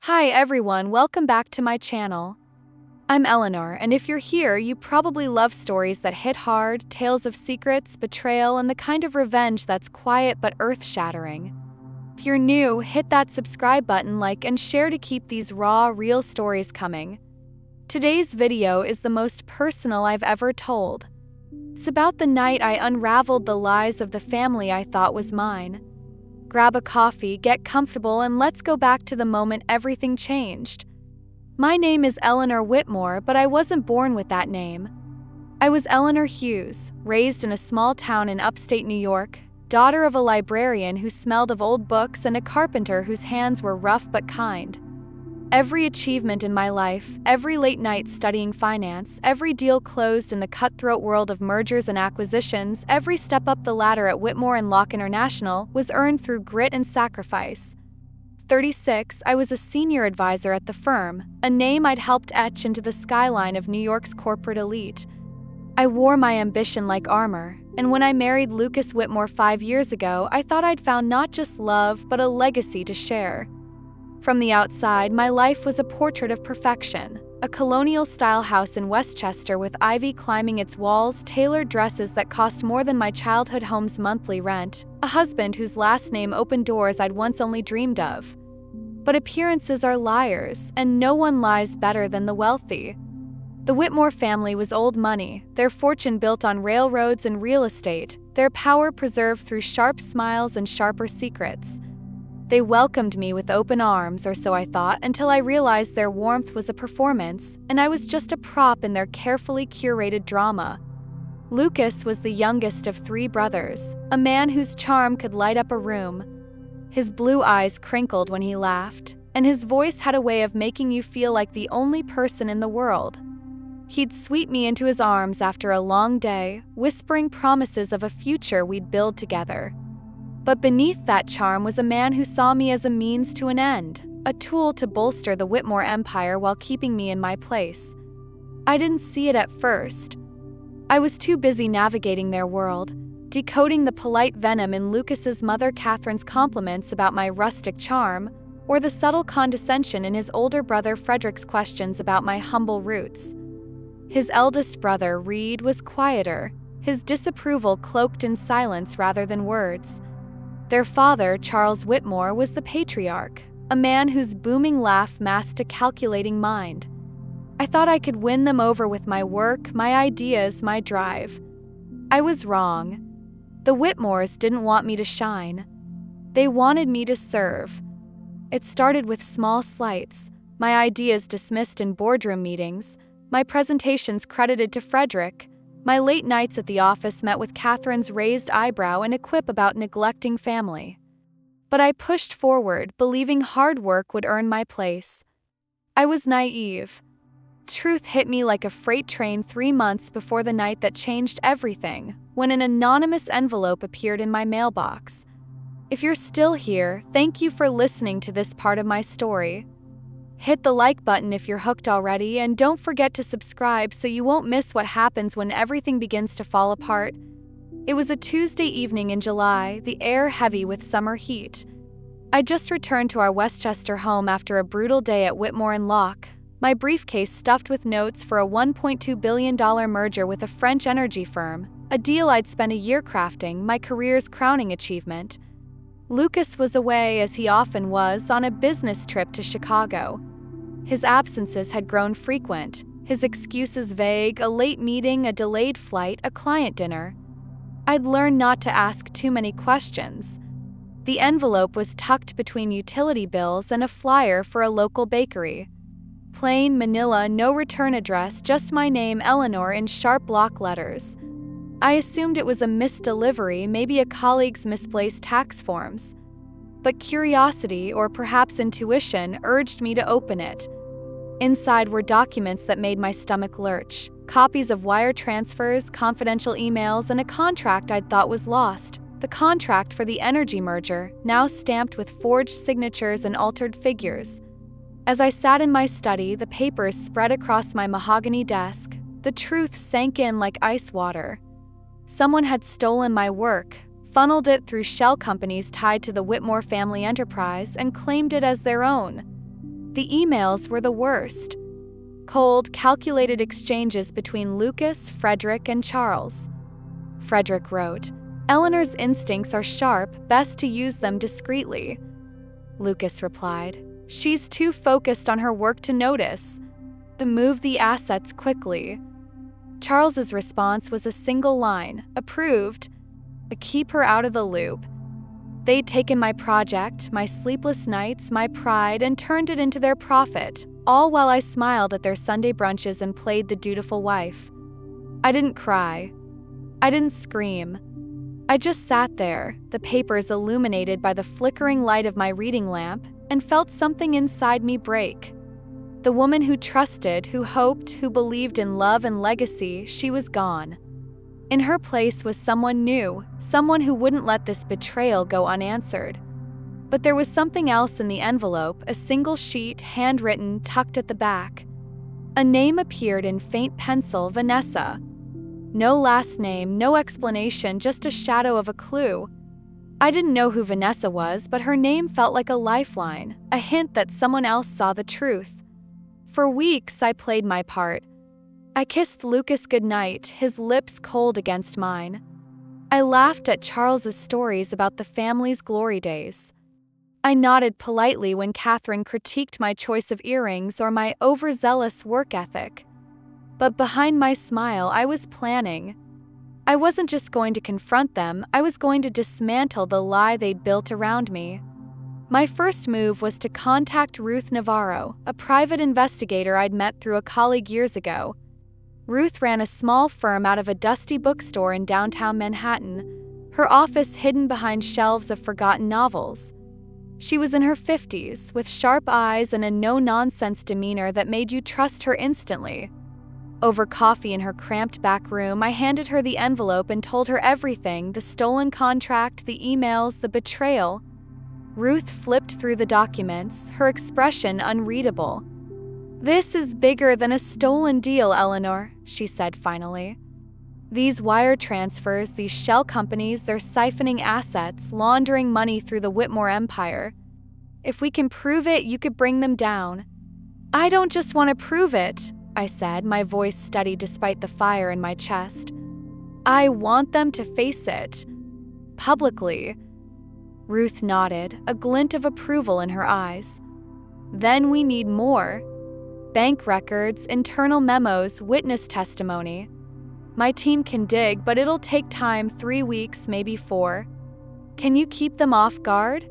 Hi everyone, welcome back to my channel. I'm Eleanor, and if you're here, you probably love stories that hit hard, tales of secrets, betrayal, and the kind of revenge that's quiet but earth-shattering. If you're new, hit that subscribe button, like, and share to keep these raw, real stories coming. Today's video is the most personal I've ever told. It's about the night I unraveled the lies of the family I thought was mine. Grab a coffee, get comfortable, and let's go back to the moment everything changed. My name is Eleanor Whitmore, but I wasn't born with that name. I was Eleanor Hughes, raised in a small town in upstate New York, daughter of a librarian who smelled of old books and a carpenter whose hands were rough but kind. Every achievement in my life, every late night studying finance, every deal closed in the cutthroat world of mergers and acquisitions, every step up the ladder at Whitmore & Locke International was earned through grit and sacrifice. 36, I was a senior advisor at the firm, a name I'd helped etch into the skyline of New York's corporate elite. I wore my ambition like armor, and when I married Lucas Whitmore 5 years ago, I thought I'd found not just love, but a legacy to share. From the outside, my life was a portrait of perfection. A colonial-style house in Westchester with ivy climbing its walls, tailored dresses that cost more than my childhood home's monthly rent, a husband whose last name opened doors I'd once only dreamed of. But appearances are liars, and no one lies better than the wealthy. The Whitmore family was old money, their fortune built on railroads and real estate, their power preserved through sharp smiles and sharper secrets. They welcomed me with open arms, or so I thought, until I realized their warmth was a performance, and I was just a prop in their carefully curated drama. Lucas was the youngest of 3 brothers, a man whose charm could light up a room. His blue eyes crinkled when he laughed, and his voice had a way of making you feel like the only person in the world. He'd sweep me into his arms after a long day, whispering promises of a future we'd build together. But beneath that charm was a man who saw me as a means to an end, a tool to bolster the Whitmore empire while keeping me in my place. I didn't see it at first. I was too busy navigating their world, decoding the polite venom in Lucas's mother Catherine's compliments about my rustic charm, or the subtle condescension in his older brother Frederick's questions about my humble roots. His eldest brother, Reed, was quieter, his disapproval cloaked in silence rather than words. Their father, Charles Whitmore, was the patriarch, a man whose booming laugh masked a calculating mind. I thought I could win them over with my work, my ideas, my drive. I was wrong. The Whitmores didn't want me to shine. They wanted me to serve. It started with small slights, my ideas dismissed in boardroom meetings, my presentations credited to Frederick, my late nights at the office met with Catherine's raised eyebrow and a quip about neglecting family. But I pushed forward, believing hard work would earn my place. I was naive. Truth hit me like a freight train 3 months before the night that changed everything, when an anonymous envelope appeared in my mailbox. If you're still here, thank you for listening to this part of my story. Hit the like button if you're hooked already, and don't forget to subscribe so you won't miss what happens when everything begins to fall apart. It was a Tuesday evening in July, the air heavy with summer heat. I just returned to our Westchester home after a brutal day at Whitmore & Locke, my briefcase stuffed with notes for a $1.2 billion merger with a French energy firm, a deal I'd spent a year crafting, my career's crowning achievement. Lucas was away, as he often was, on a business trip to Chicago. His absences had grown frequent, his excuses vague, a late meeting, a delayed flight, a client dinner. I'd learned not to ask too many questions. The envelope was tucked between utility bills and a flyer for a local bakery. Plain manila, no return address, just my name, Eleanor, in sharp block letters. I assumed it was a missed delivery, maybe a colleague's misplaced tax forms. But curiosity, or perhaps intuition, urged me to open it. Inside were documents that made my stomach lurch, copies of wire transfers, confidential emails, and a contract I'd thought was lost. The contract for the energy merger, now stamped with forged signatures and altered figures. As I sat in my study, the papers spread across my mahogany desk. The truth sank in like ice water. Someone had stolen my work, funneled it through shell companies tied to the Whitmore family enterprise, and claimed it as their own. The emails were the worst. Cold, calculated exchanges between Lucas, Frederick, and Charles. Frederick wrote, "Eleanor's instincts are sharp, best to use them discreetly." Lucas replied, "She's too focused on her work to notice. To move the assets quickly." Charles's response was a single line, "Approved," to keep her out of the loop. They'd taken my project, my sleepless nights, my pride, and turned it into their profit, all while I smiled at their Sunday brunches and played the dutiful wife. I didn't cry. I didn't scream. I just sat there, the papers illuminated by the flickering light of my reading lamp, and felt something inside me break. The woman who trusted, who hoped, who believed in love and legacy, she was gone. In her place was someone new, someone who wouldn't let this betrayal go unanswered. But there was something else in the envelope, a single sheet, handwritten, tucked at the back. A name appeared in faint pencil, Vanessa. No last name, no explanation, just a shadow of a clue. I didn't know who Vanessa was, but her name felt like a lifeline, a hint that someone else saw the truth. For weeks, I played my part. I kissed Lucas goodnight, his lips cold against mine. I laughed at Charles's stories about the family's glory days. I nodded politely when Catherine critiqued my choice of earrings or my overzealous work ethic. But behind my smile, I was planning. I wasn't just going to confront them, I was going to dismantle the lie they'd built around me. My first move was to contact Ruth Navarro, a private investigator I'd met through a colleague years ago. Ruth ran a small firm out of a dusty bookstore in downtown Manhattan, her office hidden behind shelves of forgotten novels. She was in her 50s, with sharp eyes and a no-nonsense demeanor that made you trust her instantly. Over coffee in her cramped back room, I handed her the envelope and told her everything, the stolen contract, the emails, the betrayal. Ruth flipped through the documents, her expression unreadable. "This is bigger than a stolen deal, Eleanor," she said finally. "These wire transfers, these shell companies, they're siphoning assets, laundering money through the Whitmore empire. If we can prove it, you could bring them down." "I don't just want to prove it," I said, my voice steady despite the fire in my chest. "I want them to face it. Publicly." Ruth nodded, a glint of approval in her eyes. "Then we need more. Bank records, internal memos, witness testimony. My team can dig, but it'll take time, 3 weeks, maybe 4. Can you keep them off guard?"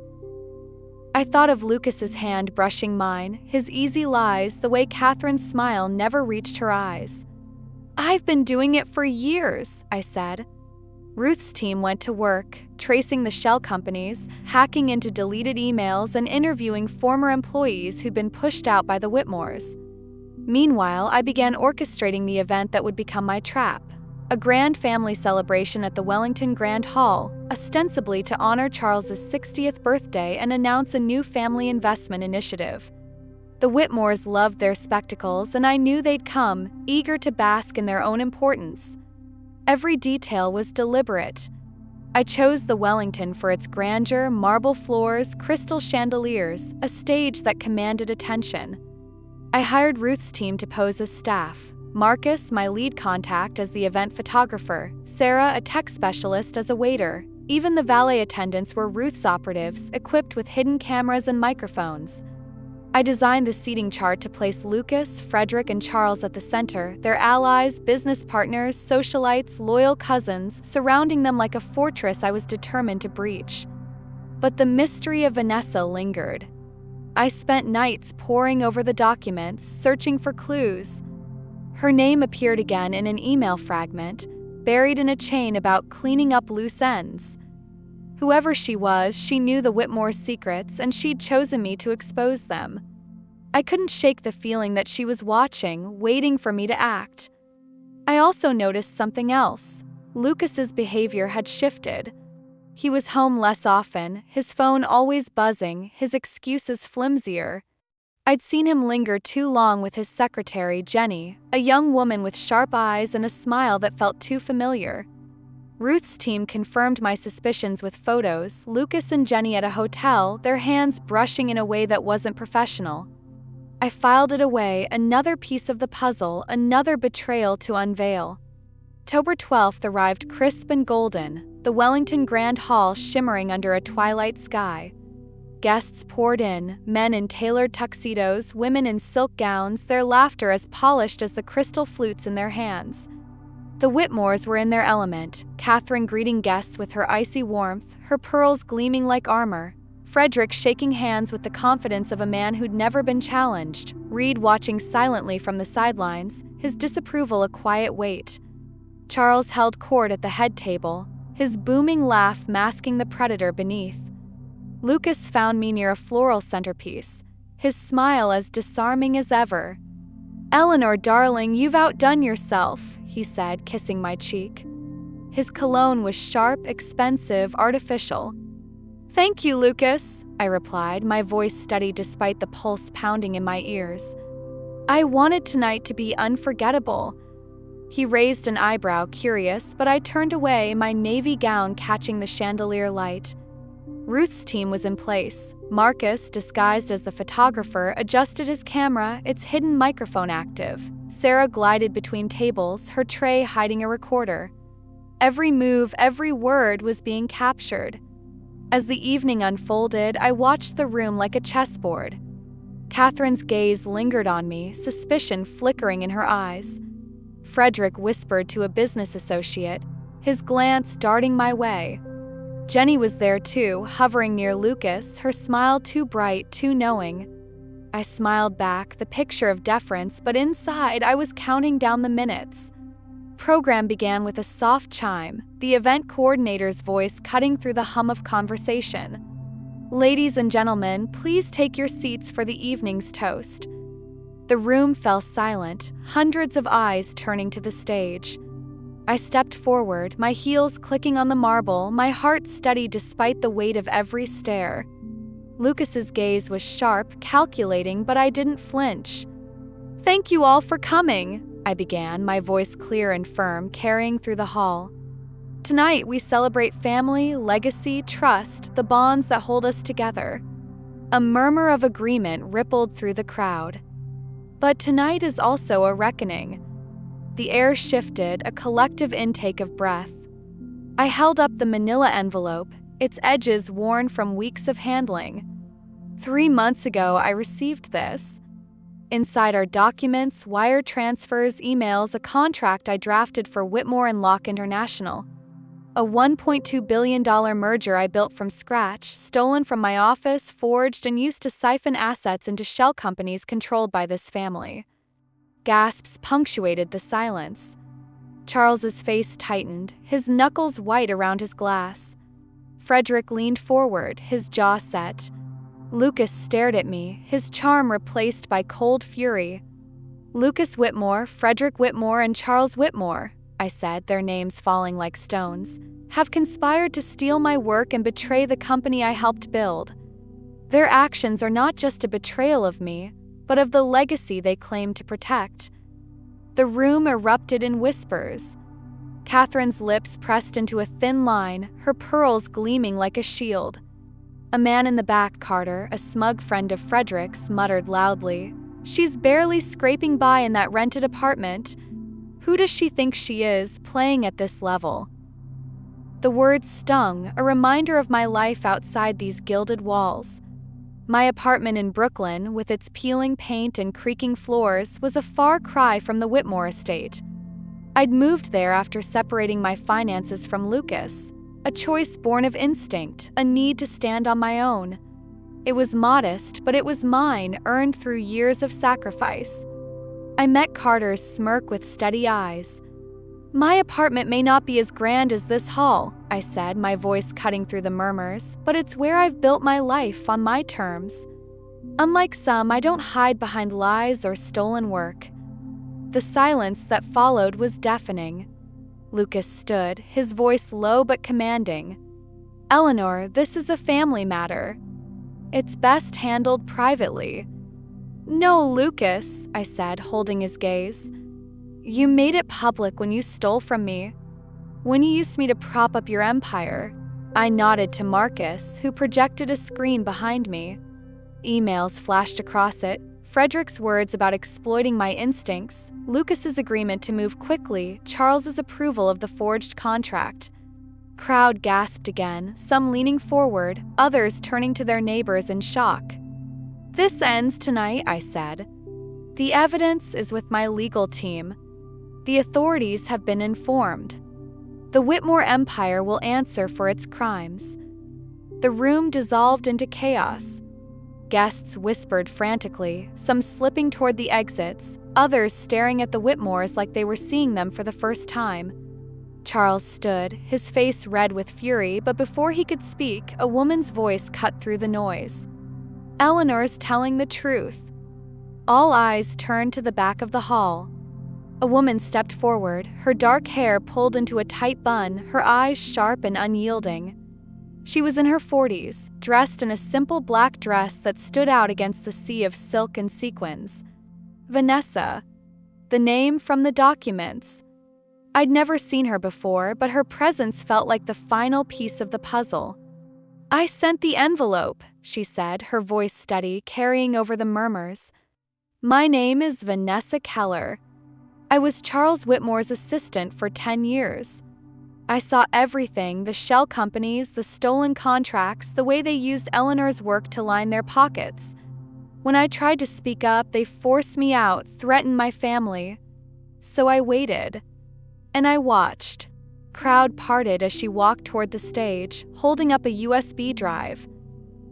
I thought of Lucas's hand brushing mine, his easy lies, the way Catherine's smile never reached her eyes. "I've been doing it for years," I said. Ruth's team went to work, tracing the shell companies, hacking into deleted emails, and interviewing former employees who'd been pushed out by the Whitmores. Meanwhile, I began orchestrating the event that would become my trap. A grand family celebration at the Wellington Grand Hall, ostensibly to honor Charles's 60th birthday and announce a new family investment initiative. The Whitmores loved their spectacles, and I knew they'd come, eager to bask in their own importance. Every detail was deliberate. I chose the Wellington for its grandeur, marble floors, crystal chandeliers, a stage that commanded attention. I hired Ruth's team to pose as staff. Marcus, my lead contact, as the event photographer, Sarah, a tech specialist, as a waiter. Even the valet attendants were Ruth's operatives, equipped with hidden cameras and microphones. I designed the seating chart to place Lucas, Frederick, and Charles at the center, their allies, business partners, socialites, loyal cousins, surrounding them like a fortress I was determined to breach. But the mystery of Vanessa lingered. I spent nights poring over the documents, searching for clues. Her name appeared again in an email fragment, buried in a chain about cleaning up loose ends. Whoever she was, she knew the Whitmore's secrets, and she'd chosen me to expose them. I couldn't shake the feeling that she was watching, waiting for me to act. I also noticed something else. Lucas's behavior had shifted. He was home less often, his phone always buzzing, his excuses flimsier. I'd seen him linger too long with his secretary, Jenny, a young woman with sharp eyes and a smile that felt too familiar. Ruth's team confirmed my suspicions with photos, Lucas and Jenny at a hotel, their hands brushing in a way that wasn't professional. I filed it away, another piece of the puzzle, another betrayal to unveil. October 12th arrived crisp and golden, the Wellington Grand Hall shimmering under a twilight sky. Guests poured in, men in tailored tuxedos, women in silk gowns, their laughter as polished as the crystal flutes in their hands. The Whitmores were in their element, Catherine greeting guests with her icy warmth, her pearls gleaming like armor. Frederick shaking hands with the confidence of a man who'd never been challenged. Reed watching silently from the sidelines, his disapproval a quiet weight. Charles held court at the head table, his booming laugh masking the predator beneath. Lucas found me near a floral centerpiece, his smile as disarming as ever. "Eleanor, darling, you've outdone yourself," he said, kissing my cheek. His cologne was sharp, expensive, artificial. "Thank you, Lucas," I replied, my voice steady despite the pulse pounding in my ears. "I wanted tonight to be unforgettable." He raised an eyebrow, curious, but I turned away, my navy gown catching the chandelier light. Ruth's team was in place. Marcus, disguised as the photographer, adjusted his camera, its hidden microphone active. Sarah glided between tables, her tray hiding a recorder. Every move, every word was being captured. As the evening unfolded, I watched the room like a chessboard. Catherine's gaze lingered on me, suspicion flickering in her eyes. Frederick whispered to a business associate, his glance darting my way. Jenny was there too, hovering near Lucas, her smile too bright, too knowing. I smiled back, the picture of deference, but inside I was counting down the minutes. Program began with a soft chime, the event coordinator's voice cutting through the hum of conversation. "Ladies and gentlemen, please take your seats for the evening's toast." The room fell silent, hundreds of eyes turning to the stage. I stepped forward, my heels clicking on the marble, my heart steady despite the weight of every stare. Lucas's gaze was sharp, calculating, but I didn't flinch. "Thank you all for coming," I began, my voice clear and firm, carrying through the hall. "Tonight we celebrate family, legacy, trust, the bonds that hold us together." A murmur of agreement rippled through the crowd. But tonight is also a reckoning. The air shifted, a collective intake of breath. I held up the manila envelope, its edges worn from weeks of handling. 3 months ago, I received this. Inside are documents, wire transfers, emails, a contract I drafted for Whitmore and Locke International. A $1.2 billion merger I built from scratch, stolen from my office, forged, and used to siphon assets into shell companies controlled by this family. Gasps punctuated the silence. Charles's face tightened, his knuckles white around his glass. Frederick leaned forward, his jaw set. Lucas stared at me, his charm replaced by cold fury. "Lucas Whitmore, Frederick Whitmore, and Charles Whitmore," I said, their names falling like stones, "have conspired to steal my work and betray the company I helped build. Their actions are not just a betrayal of me, but of the legacy they claim to protect." The room erupted in whispers. Catherine's lips pressed into a thin line, her pearls gleaming like a shield. A man in the back, Carter, a smug friend of Frederick's, muttered loudly, "She's barely scraping by in that rented apartment. Who does she think she is, playing at this level?" The words stung, a reminder of my life outside these gilded walls. My apartment in Brooklyn, with its peeling paint and creaking floors, was a far cry from the Whitmore estate. I'd moved there after separating my finances from Lucas, a choice born of instinct, a need to stand on my own. It was modest, but it was mine, earned through years of sacrifice. I met Carter's smirk with steady eyes. "My apartment may not be as grand as this hall," I said, my voice cutting through the murmurs, "but it's where I've built my life on my terms. Unlike some, I don't hide behind lies or stolen work." The silence that followed was deafening. Lucas stood, his voice low but commanding. "Eleanor, this is a family matter. It's best handled privately." "No, Lucas," I said, holding his gaze. "You made it public when you stole from me. When you used me to prop up your empire." I nodded to Marcus, who projected a screen behind me. Emails flashed across it. Frederick's words about exploiting my instincts, Lucas's agreement to move quickly, Charles's approval of the forged contract. Crowd gasped again, some leaning forward, others turning to their neighbors in shock. "This ends tonight," I said. "The evidence is with my legal team. The authorities have been informed. The Whitmore empire will answer for its crimes." The room dissolved into chaos. Guests whispered frantically, some slipping toward the exits, others staring at the Whitmores like they were seeing them for the first time. Charles stood, his face red with fury, but before he could speak, a woman's voice cut through the noise. "Eleanor's telling the truth." All eyes turned to the back of the hall. A woman stepped forward, her dark hair pulled into a tight bun, her eyes sharp and unyielding. She was in her 40s, dressed in a simple black dress that stood out against the sea of silk and sequins. Vanessa. The name from the documents. I'd never seen her before, but her presence felt like the final piece of the puzzle. "I sent the envelope," she said, her voice steady, carrying over the murmurs. "My name is Vanessa Keller. I was Charles Whitmore's assistant for 10 years. I saw everything, the shell companies, the stolen contracts, the way they used Eleanor's work to line their pockets. When I tried to speak up, they forced me out, threatened my family. So I waited. And I watched." Crowd parted as she walked toward the stage, holding up a USB drive.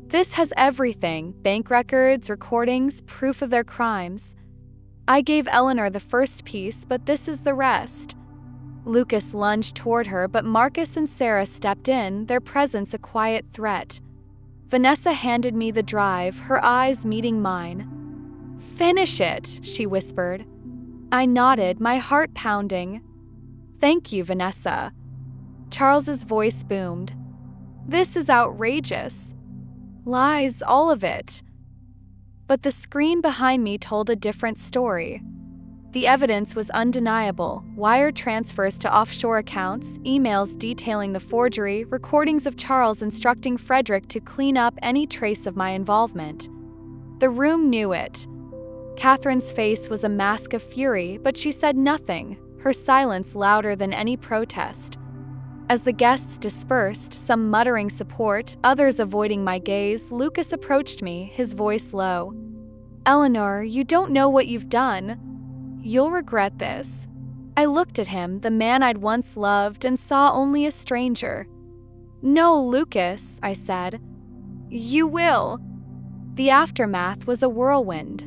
"This has everything, bank records, recordings, proof of their crimes. I gave Eleanor the first piece, but this is the rest." Lucas lunged toward her, but Marcus and Sarah stepped in, their presence a quiet threat. Vanessa handed me the drive, her eyes meeting mine. "Finish it," she whispered. I nodded, my heart pounding. "Thank you, Vanessa." Charles's voice boomed. "This is outrageous. Lies, all of it." But the screen behind me told a different story. The evidence was undeniable: wire transfers to offshore accounts, emails detailing the forgery, recordings of Charles instructing Frederick to clean up any trace of my involvement. The room knew it. Catherine's face was a mask of fury, but she said nothing, her silence louder than any protest. As the guests dispersed, some muttering support, others avoiding my gaze, Lucas approached me, his voice low. "Eleanor, you don't know what you've done. You'll regret this." I looked at him, the man I'd once loved, and saw only a stranger. "No, Lucas," I said. "You will." The aftermath was a whirlwind.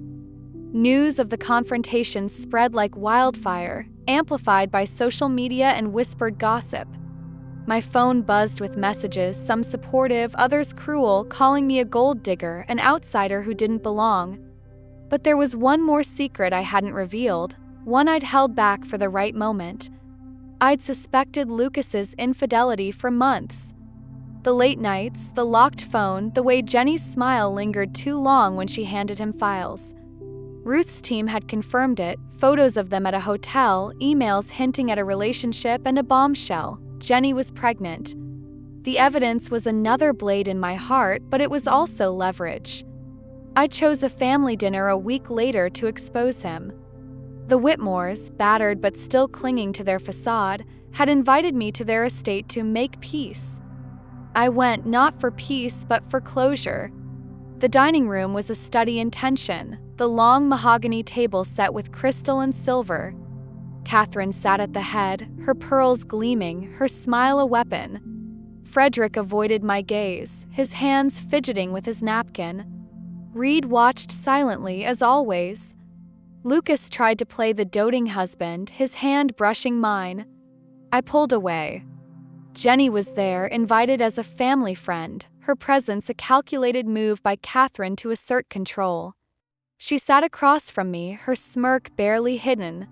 News of the confrontation spread like wildfire, amplified by social media and whispered gossip. My phone buzzed with messages, some supportive, others cruel, calling me a gold digger, an outsider who didn't belong. But there was one more secret I hadn't revealed, one I'd held back for the right moment. I'd suspected Lucas's infidelity for months. The late nights, the locked phone, the way Jenny's smile lingered too long when she handed him files. Ruth's team had confirmed it, photos of them at a hotel, emails hinting at a relationship, and a bombshell: Jenny was pregnant. The evidence was another blade in my heart, but it was also leverage. I chose a family dinner a week later to expose him. The Whitmores, battered but still clinging to their facade, had invited me to their estate to make peace. I went not for peace but for closure. The dining room was a study in tension, the long mahogany table set with crystal and silver. Catherine sat at the head, her pearls gleaming, her smile a weapon. Frederick avoided my gaze, his hands fidgeting with his napkin. Reed watched silently, as always. Lucas tried to play the doting husband, his hand brushing mine. I pulled away. Jenny was there, invited as a family friend, her presence a calculated move by Catherine to assert control. She sat across from me, her smirk barely hidden.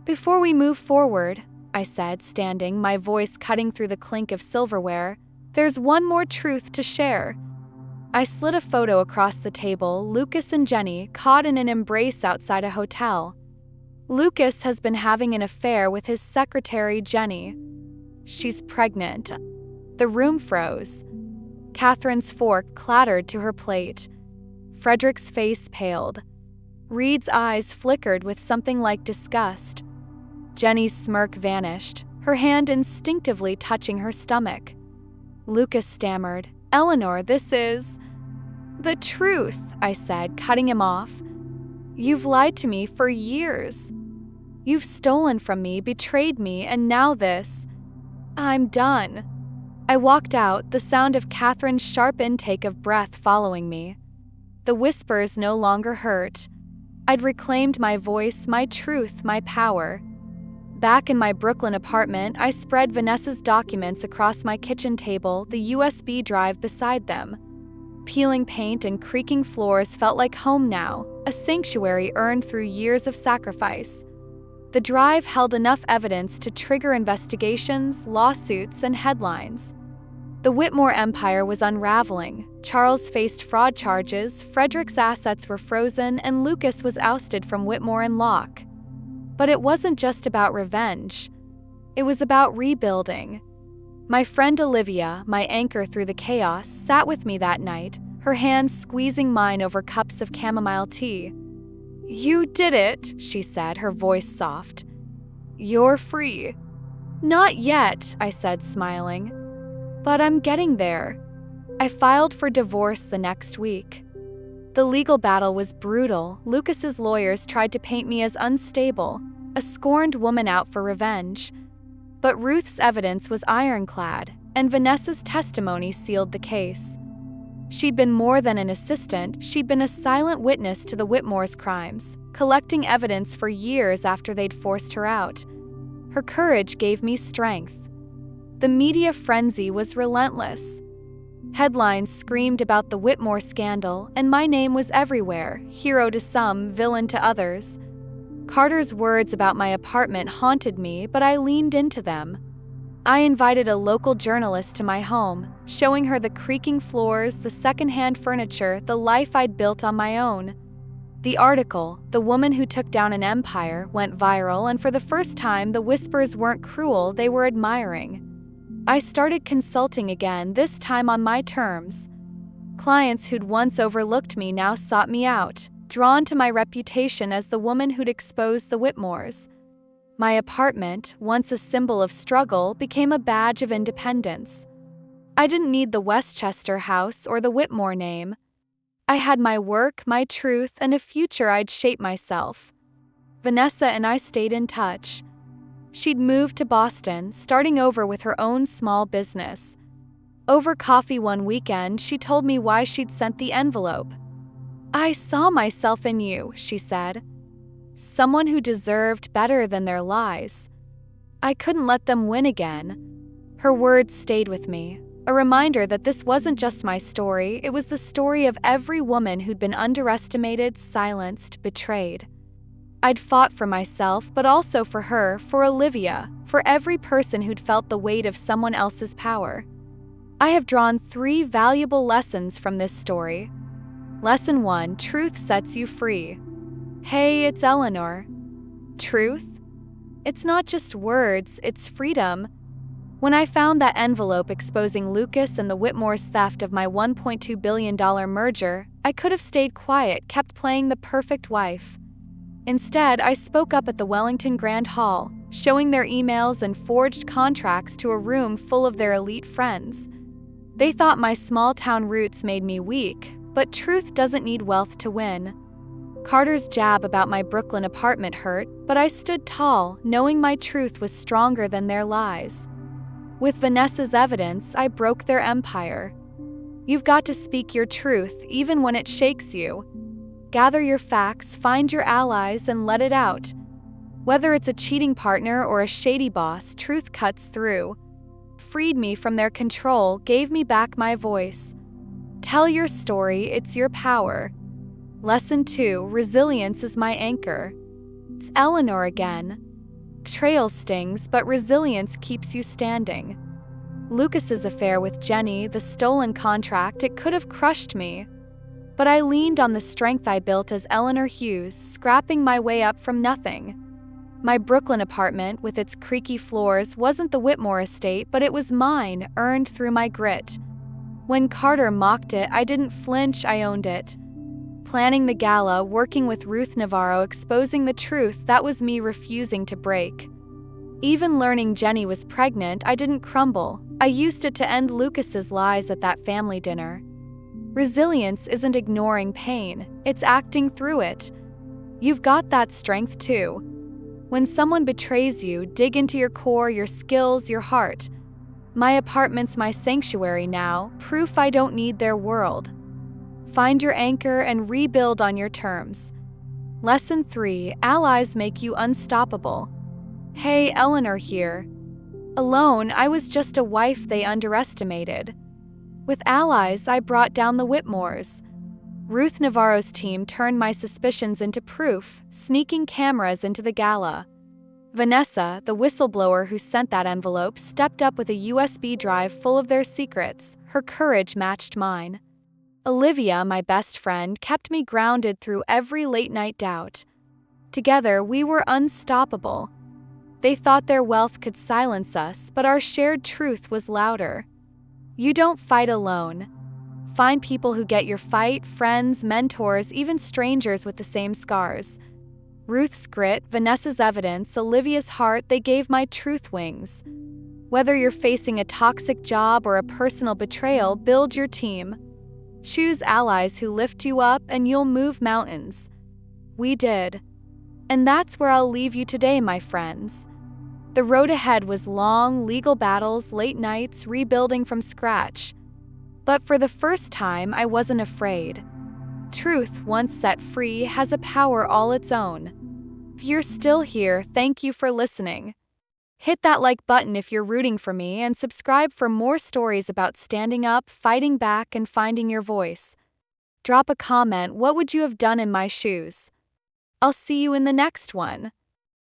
"Before we move forward," I said, standing, my voice cutting through the clink of silverware, "there's one more truth to share." I slid a photo across the table, Lucas and Jenny caught in an embrace outside a hotel. Lucas has been having an affair with his secretary, Jenny. She's pregnant. The room froze. Catherine's fork clattered to her plate. Frederick's face paled. Reed's eyes flickered with something like disgust. Jenny's smirk vanished, her hand instinctively touching her stomach. Lucas stammered, "Eleanor, this is—" "The truth," I said, cutting him off. "You've lied to me for years. You've stolen from me, betrayed me, and now this. I'm done." I walked out, the sound of Catherine's sharp intake of breath following me. The whispers no longer hurt. I'd reclaimed my voice, my truth, my power. Back in my Brooklyn apartment, I spread Vanessa's documents across my kitchen table, the USB drive beside them. Peeling paint and creaking floors felt like home now, a sanctuary earned through years of sacrifice. The drive held enough evidence to trigger investigations, lawsuits, and headlines. The Whitmore empire was unraveling. Charles faced fraud charges, Frederick's assets were frozen, and Lucas was ousted from Whitmore and Locke. But it wasn't just about revenge. It was about rebuilding. My friend Olivia, my anchor through the chaos, sat with me that night, her hands squeezing mine over cups of chamomile tea. "You did it," she said, her voice soft. "You're free." "Not yet," I said, smiling. "But I'm getting there." I filed for divorce the next week. The legal battle was brutal. Lucas's lawyers tried to paint me as unstable, a scorned woman out for revenge. But Ruth's evidence was ironclad, and Vanessa's testimony sealed the case. She'd been more than an assistant, she'd been a silent witness to the Whitmore's crimes, collecting evidence for years after they'd forced her out. Her courage gave me strength. The media frenzy was relentless. Headlines screamed about the Whitmore scandal, and my name was everywhere, hero to some, villain to others. Carter's words about my apartment haunted me, but I leaned into them. I invited a local journalist to my home, showing her the creaking floors, the secondhand furniture, the life I'd built on my own. The article, "The Woman Who Took Down an Empire," went viral, and for the first time, the whispers weren't cruel, they were admiring. I started consulting again, this time on my terms. Clients who'd once overlooked me now sought me out, drawn to my reputation as the woman who'd exposed the Whitmores. My apartment, once a symbol of struggle, became a badge of independence. I didn't need the Westchester house or the Whitmore name. I had my work, my truth, and a future I'd shape myself. Vanessa and I stayed in touch. She'd moved to Boston, starting over with her own small business. Over coffee one weekend, she told me why she'd sent the envelope. "I saw myself in you," she said. Someone who deserved better than their lies. I couldn't let them win again. Her words stayed with me, a reminder that this wasn't just my story, it was the story of every woman who'd been underestimated, silenced, betrayed. I'd fought for myself, but also for her, for Olivia, for every person who'd felt the weight of someone else's power. I have drawn 3 valuable lessons from this story. Lesson 1, truth sets you free. Hey, it's Eleanor. Truth? It's not just words, it's freedom. When I found that envelope exposing Lucas and the Whitmore's theft of my $1.2 billion merger, I could have stayed quiet, kept playing the perfect wife. Instead, I spoke up at the Wellington Grand Hall, showing their emails and forged contracts to a room full of their elite friends. They thought my small-town roots made me weak, but truth doesn't need wealth to win. Carter's jab about my Brooklyn apartment hurt, but I stood tall, knowing my truth was stronger than their lies. With Vanessa's evidence, I broke their empire. You've got to speak your truth, even when it shakes you. Gather your facts, find your allies, and let it out. Whether it's a cheating partner or a shady boss, truth cuts through. Freed me from their control, gave me back my voice. Tell your story, it's your power. Lesson 2, resilience is my anchor. It's Eleanor again. Betrayal stings, but resilience keeps you standing. Lucas's affair with Jenny, the stolen contract, it could have crushed me. But I leaned on the strength I built as Eleanor Hughes, scrapping my way up from nothing. My Brooklyn apartment, with its creaky floors, wasn't the Whitmore estate, but it was mine, earned through my grit. When Carter mocked it, I didn't flinch, I owned it. Planning the gala, working with Ruth Navarro, exposing the truth, that was me refusing to break. Even learning Jenny was pregnant, I didn't crumble. I used it to end Lucas's lies at that family dinner. Resilience isn't ignoring pain, it's acting through it. You've got that strength too. When someone betrays you, dig into your core, your skills, your heart. My apartment's my sanctuary now, proof I don't need their world. Find your anchor and rebuild on your terms. Lesson 3: Allies make you unstoppable. Hey, Eleanor here. Alone, I was just a wife they underestimated. With allies, I brought down the Whitmores. Ruth Navarro's team turned my suspicions into proof, sneaking cameras into the gala. Vanessa, the whistleblower who sent that envelope, stepped up with a USB drive full of their secrets. Her courage matched mine. Olivia, my best friend, kept me grounded through every late-night doubt. Together, we were unstoppable. They thought their wealth could silence us, but our shared truth was louder. You don't fight alone. Find people who get your fight, friends, mentors, even strangers with the same scars. Ruth's grit, Vanessa's evidence, Olivia's heart, they gave my truth wings. Whether you're facing a toxic job or a personal betrayal, build your team. Choose allies who lift you up and you'll move mountains. We did. And that's where I'll leave you today, my friends. The road ahead was long, legal battles, late nights, rebuilding from scratch. But for the first time, I wasn't afraid. Truth, once set free, has a power all its own. If you're still here, thank you for listening. Hit that like button if you're rooting for me, and subscribe for more stories about standing up, fighting back, and finding your voice. Drop a comment, what would you have done in my shoes? I'll see you in the next one.